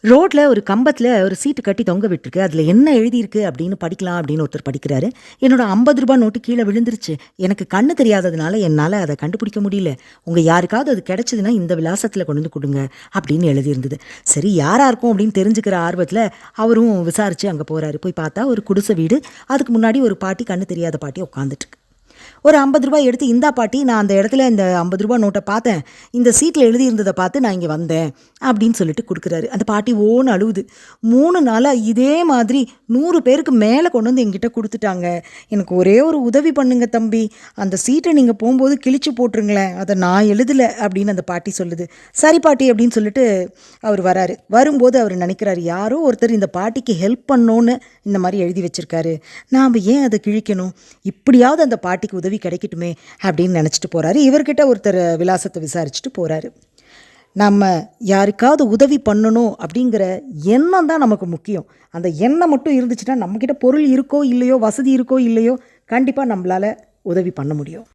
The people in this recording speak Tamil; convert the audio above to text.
ரோட்ல ஒரு கம்பத்துல ஒரு சீட்டு கட்டி தொங்க விட்டுருக்கு. அதுல என்ன எழுதியிருக்கு அப்படின்னு படிக்கலாம் அப்படின்னு ஒருத்தர் படிக்கிறாரு. என்னோட ரூ. 50 நோட்டு கீழ விழுந்துருச்சு. எனக்கு கண்ணு தெரியாததுனால என்னால அத கண்டுபிடிக்க முடியல. உங்க யாருக்காவது அது கிடைச்சதுன்னா இந்த விலாசத்துல கொண்டு வந்து குடுங்க அப்படின்னு எழுதியிருந்தது. சரி யாரா இருக்கும் அப்படின்னு தெரிஞ்சுக்கிற ஆர்வத்துல அவரும் விசாரிச்சு அங்க போறாரு. போய் பார்த்தா ஒரு குடிசை வீடு. அதுக்கு முன்னாடி ஒரு பாட்டி, கண்ணு தெரியாத பாட்டி உட்காந்துட்டு இருக்கு. ஒரு ரூ. 50 எடுத்து, இந்தா பாட்டி, நான் அந்த இடத்துல இந்த ரூ. 50 நோட்ட பார்த்தேன். இந்த சீட்ல எழுதியிருந்தத பார்த்து நான் இங்க வந்தேன் அப்படின்னு சொல்லிட்டு குடுக்குறாரு. அந்த பாட்டி ஓன்னு அழுவுது. 3 நாளா இதே மாதிரி 100 பேருக்கு மேல கொண்டு வந்து என்கிட்ட குடுத்துட்டாங்க. எனக்கு ஒரே ஒரு உதவி பண்ணுங்க தம்பி. அந்த சீட்ட நீங்க போம்போது கிழிச்சு போட்டுருங்களேன். அத நான் எழுதல அப்படின்னு அந்த பாட்டி சொல்லுது. சரி பாட்டி அப்படின்னு சொல்லிட்டு அவர் வராரு. வரும்போது அவர் நினைக்கிறாரு, யாரோ ஒருத்தர் இந்த பாட்டிக்கு ஹெல்ப் பண்ணோன்னு இந்த மாதிரி எழுதி வச்சிருக்காரு. நாம ஏன் அதை கிழிக்கணும்? இப்படியாவது அந்த பாட்டிக்கு உதவி கிடைக்கட்டுமே அப்படின்னு நினச்சிட்டு போகிறாரு. இவர்கிட்ட ஒருத்தர் விலாசத்தை விசாரிச்சுட்டு போகிறாரு. நம்ம யாருக்காவது உதவி பண்ணணும் அப்படிங்கிற எண்ணம் தான் நமக்கு முக்கியம். அந்த எண்ணம் மட்டும் இருந்துச்சுன்னா நம்மக்கிட்ட பொருள் இருக்கோ இல்லையோ, வசதி இருக்கோ இல்லையோ, கண்டிப்பாக நம்மளால் உதவி பண்ண முடியும்.